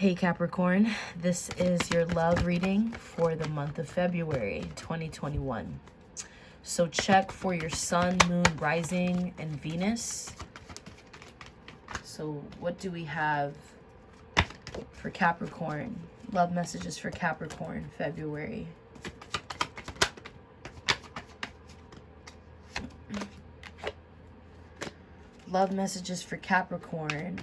Hey Capricorn, this is your love reading for the month of February 2021. So check for your sun, moon, rising, and Venus. So what do we have for Capricorn? Love messages for Capricorn, February. Love messages for Capricorn,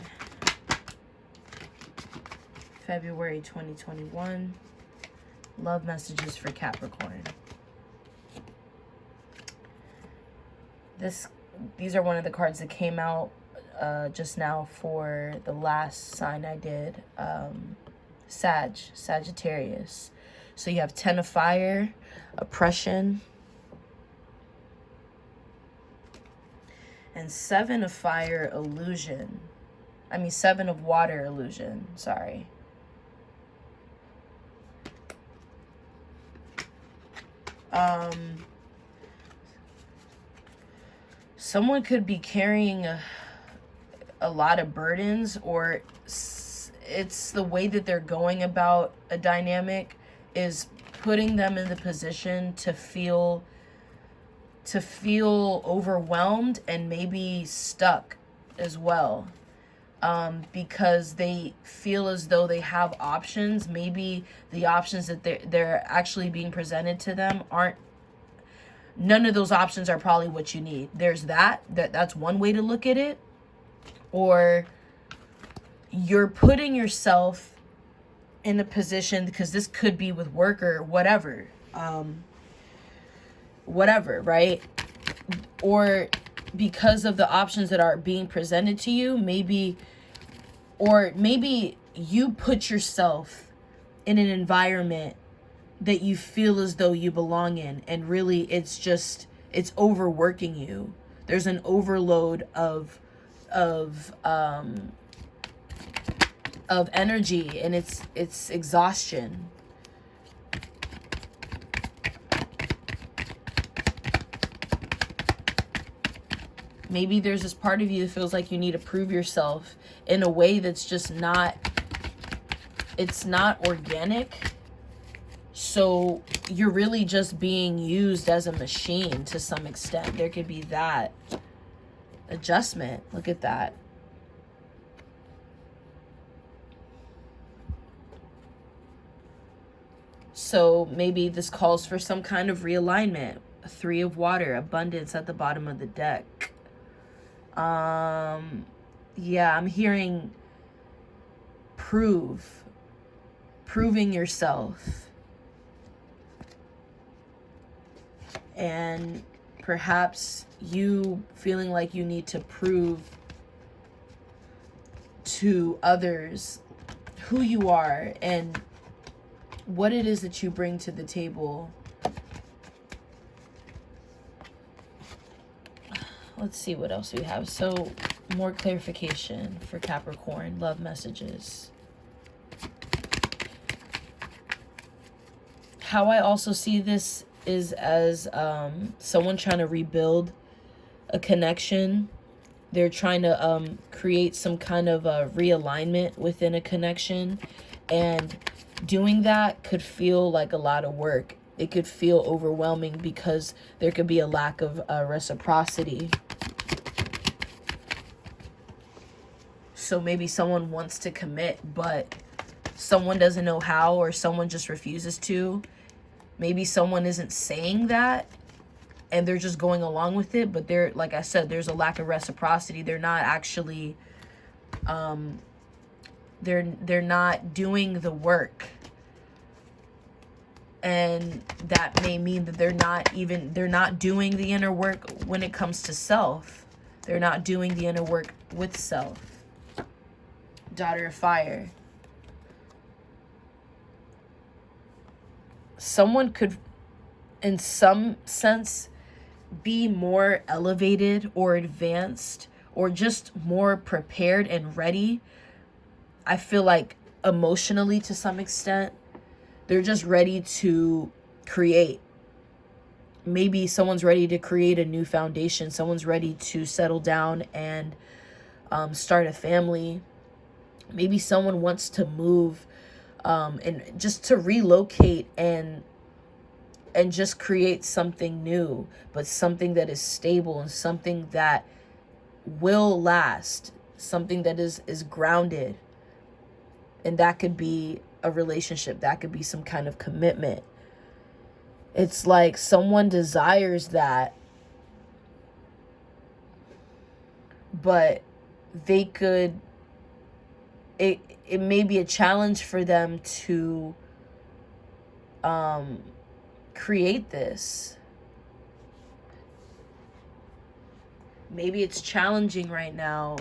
February 2021. Love messages for Capricorn. These are one of the cards that came out just now for the last sign I did. Sagittarius. So you have 10 of fire, oppression, and 7 of fire, illusion. 7 of water, illusion. Sorry. Someone could be carrying a lot of burdens, or it's the way that they're going about a dynamic is putting them in the position to feel overwhelmed and maybe stuck as well, because they feel as though they have options. Maybe the options that they're actually being presented to them none of those options are probably what you need. There's that's one way to look at it. Or you're putting yourself in a position, because this could be with work or whatever, right? Or because of the options that are being presented to you, maybe you put yourself in an environment that you feel as though you belong in, and really it's overworking you. There's an overload of energy, and it's exhaustion. Maybe there's this part of you that feels like you need to prove yourself in a way that's just not organic. So you're really just being used as a machine to some extent. There could be that adjustment. Look at that. So maybe this calls for some kind of realignment. 3 of water, abundance at the bottom of the deck. Yeah, I'm hearing proving yourself. And perhaps you feeling like you need to prove to others who you are and what it is that you bring to the table. Let's see what else we have. So more clarification for Capricorn, love messages. How I also see this is as someone trying to rebuild a connection. They're trying to create some kind of a realignment within a connection, and doing that could feel like a lot of work. It could feel overwhelming because there could be a lack of reciprocity. So maybe someone wants to commit, but someone doesn't know how, or someone just refuses to. Maybe someone isn't saying that and they're just going along with it, but like I said, there's a lack of reciprocity. They're not actually they're not doing the work. And that may mean that they're not doing the inner work when it comes to self. They're not doing the inner work with self. Daughter of fire. Someone could, in some sense, be more elevated or advanced or just more prepared and ready. I feel like emotionally, to some extent, they're just ready to create. Maybe someone's ready to create a new foundation. Someone's ready to settle down and start a family. Maybe someone wants to move, and just to relocate and just create something new, but something that is stable and something that will last, something that is grounded. And that could be a relationship, that could be some kind of commitment. It's like someone desires that, but they could, it may be a challenge for them to create this. Maybe it's challenging right now,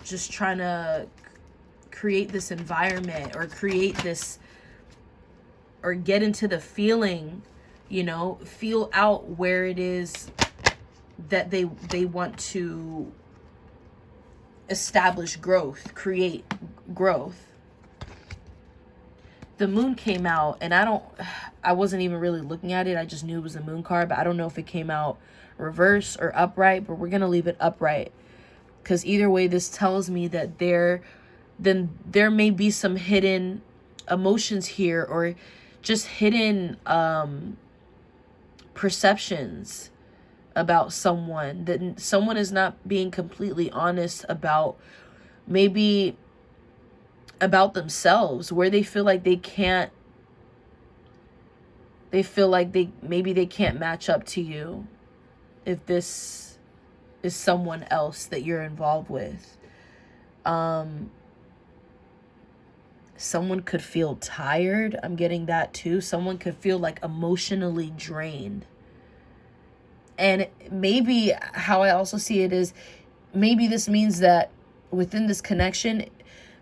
just trying to create this environment, or create this, or get into the feeling, you know, feel out where it is that they want to establish growth, create growth. The moon came out, and I wasn't even really looking at it. I just knew it was a moon card, but I don't know if it came out reverse or upright, but we're going to leave it upright, because either way, this tells me that there may be some hidden emotions here, or just hidden perceptions about someone, that someone is not being completely honest about, maybe about themselves, where they feel like they can't, maybe they can't match up to you if this is someone else that you're involved with. Someone could feel tired. I'm getting that too. Someone could feel like emotionally drained. And maybe how I also see it is, maybe this means that within this connection,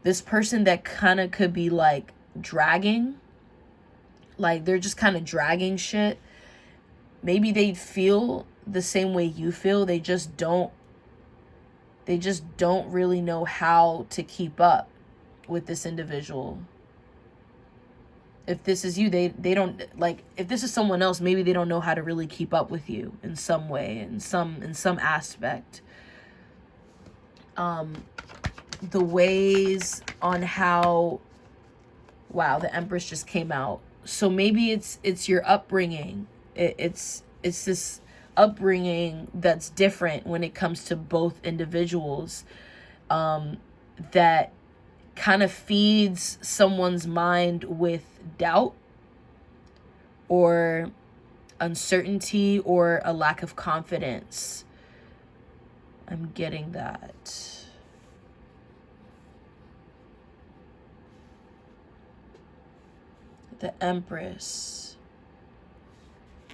this person that kind of could be like dragging, like they're just kind of dragging shit. Maybe they feel the same way you feel. They just don't really know how to keep up with this individual. If this is you, they don't, like, if this is someone else, maybe they don't know how to really keep up with you in some way, in some aspect. The ways on how, wow, the Empress just came out. So maybe it's your upbringing. It's this upbringing that's different when it comes to both individuals, that kind of feeds someone's mind with doubt or uncertainty or a lack of confidence. I'm getting that. The Empress.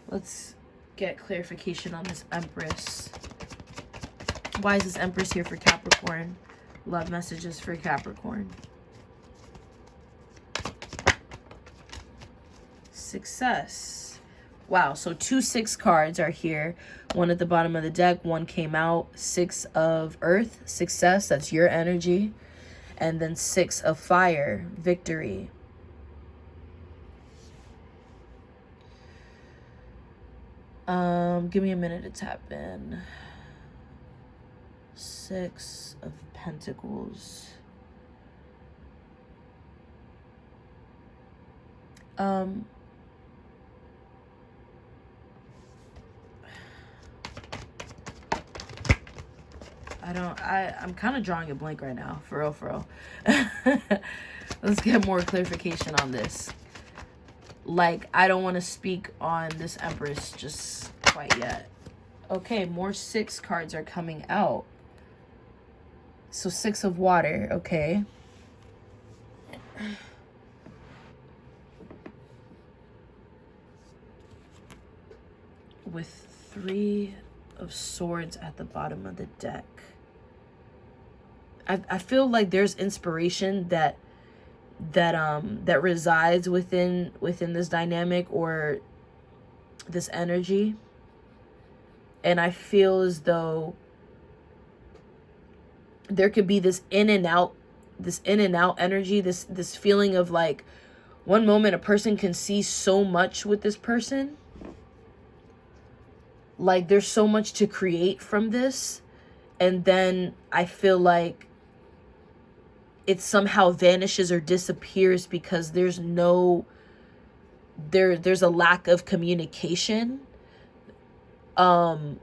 Let's get clarification on this Empress. Why is this Empress here for Capricorn? Love messages for Capricorn. Success. Wow, so 2 6 cards are here. One at the bottom of the deck, one came out. 6 of Earth, success, that's your energy. And then 6 of Fire, victory. Give me a minute to tap in. 6 of Pentacles. I'm kind of drawing a blank right now, for real. Let's get more clarification on this. Like, I don't want to speak on this Empress just quite yet. Okay, more 6 cards are coming out. So 6 of water, okay. With 3 of Swords at the bottom of the deck. I feel like there's inspiration that resides within this dynamic or this energy. And I feel as though there could be this in and out energy, this feeling of like, one moment a person can see so much with this person. Like, there's so much to create from this. and then I feel like it somehow vanishes or disappears because there's a lack of communication. So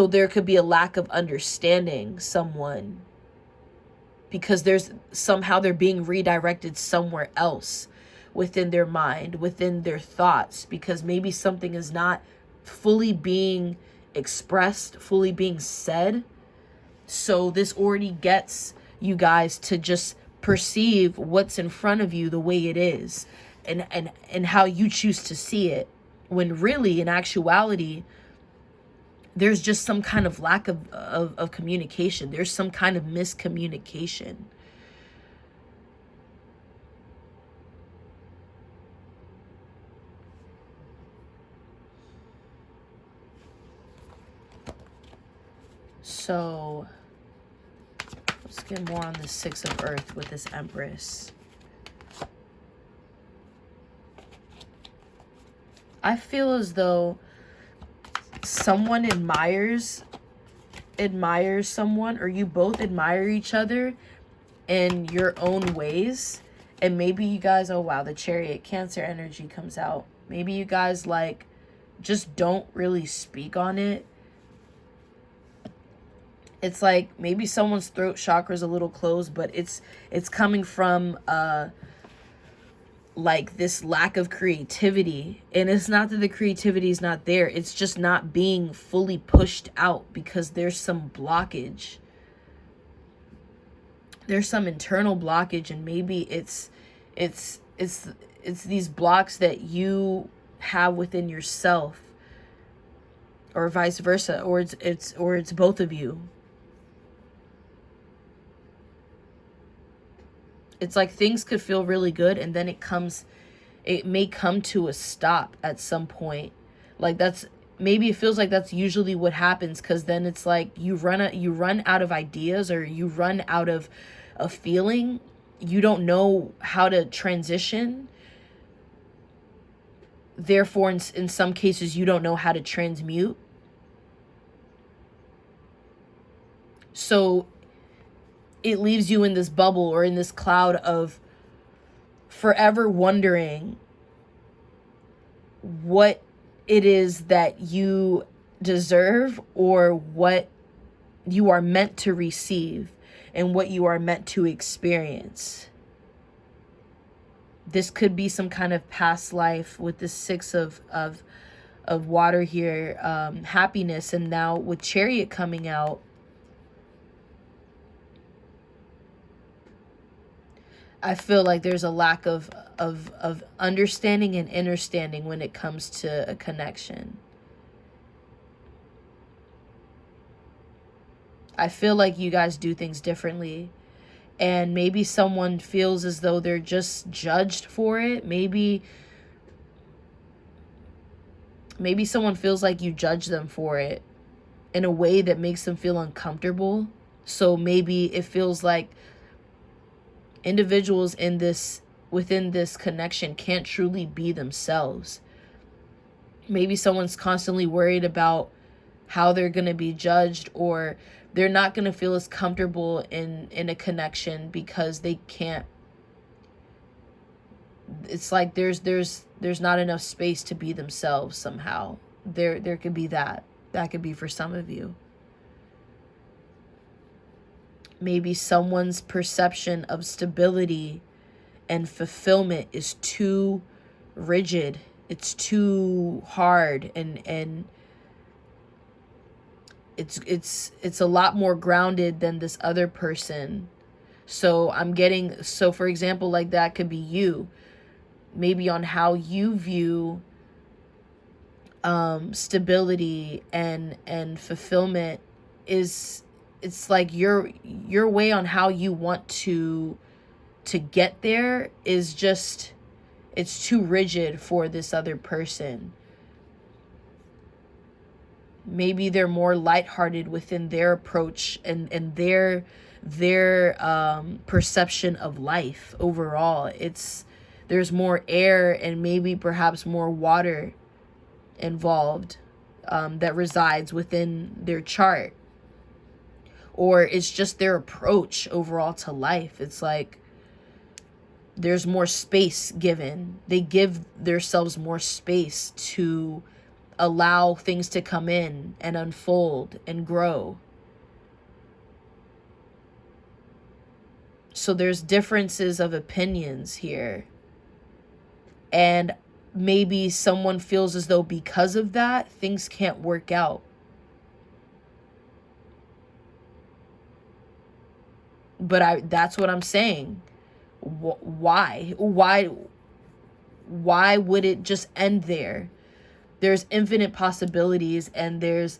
there could be a lack of understanding someone because they're being redirected somewhere else within their mind, within their thoughts, because maybe something is not fully being expressed, fully being said. So this already gets you guys to just perceive what's in front of you the way it is, and how you choose to see it, when really in actuality there's just some kind of lack of communication. There's some kind of miscommunication. So let's get more on the Six of Earth with this Empress. I feel as though someone admires someone, or you both admire each other in your own ways. And maybe you guys, oh wow, the Chariot, Cancer energy comes out. Maybe you guys like just don't really speak on it. It's like maybe someone's throat chakra is a little closed, but it's coming from like this lack of creativity. And it's not that the creativity is not there, it's just not being fully pushed out because there's some blockage. There's some internal blockage, and maybe it's these blocks that you have within yourself, or vice versa, or it's both of you. It's like things could feel really good, and then it may come to a stop at some point. Like maybe it feels like that's usually what happens, because then it's like you run out of ideas, or you run out of a feeling. You don't know how to transition. Therefore, in some cases, you don't know how to transmute. So it leaves you in this bubble, or in this cloud of forever wondering what it is that you deserve, or what you are meant to receive, and what you are meant to experience. This could be some kind of past life with the Six of water here, happiness. And now with Chariot coming out, I feel like there's a lack of understanding and understanding when it comes to a connection. I feel like you guys do things differently, and maybe someone feels as though they're just judged for it. Maybe someone feels like you judge them for it in a way that makes them feel uncomfortable. So maybe it feels like individuals within this connection can't truly be themselves. Maybe someone's constantly worried about how they're going to be judged, or they're not going to feel as comfortable in a connection because they can't. It's like there's not enough space to be themselves somehow. There could be that could be for some of you. Maybe someone's perception of stability and fulfillment is too rigid. It's too hard, and it's a lot more grounded than this other person. So for example, like that could be you. Maybe on how you view stability and fulfillment is, it's like your way on how you want to get there is just, it's too rigid for this other person. Maybe they're more lighthearted within their approach and their perception of life overall. There's more air and maybe perhaps more water involved that resides within their chart. or it's just their approach overall to life. It's like there's more space given. They give themselves more space to allow things to come in and unfold and grow. So there's differences of opinions here. And maybe someone feels as though because of that, things can't work out. But that's what I'm saying. Why would it just end there? There's infinite possibilities, and there's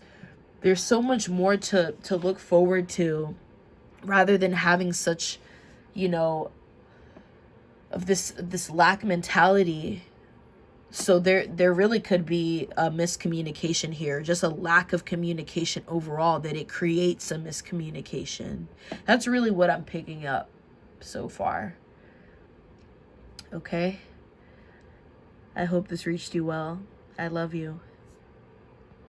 so much more to look forward to, rather than having such, you know, of this lack mentality. So there really could be a miscommunication here, just a lack of communication overall, that it creates a miscommunication. That's really what I'm picking up so far. Okay? I hope this reached you well. I love you.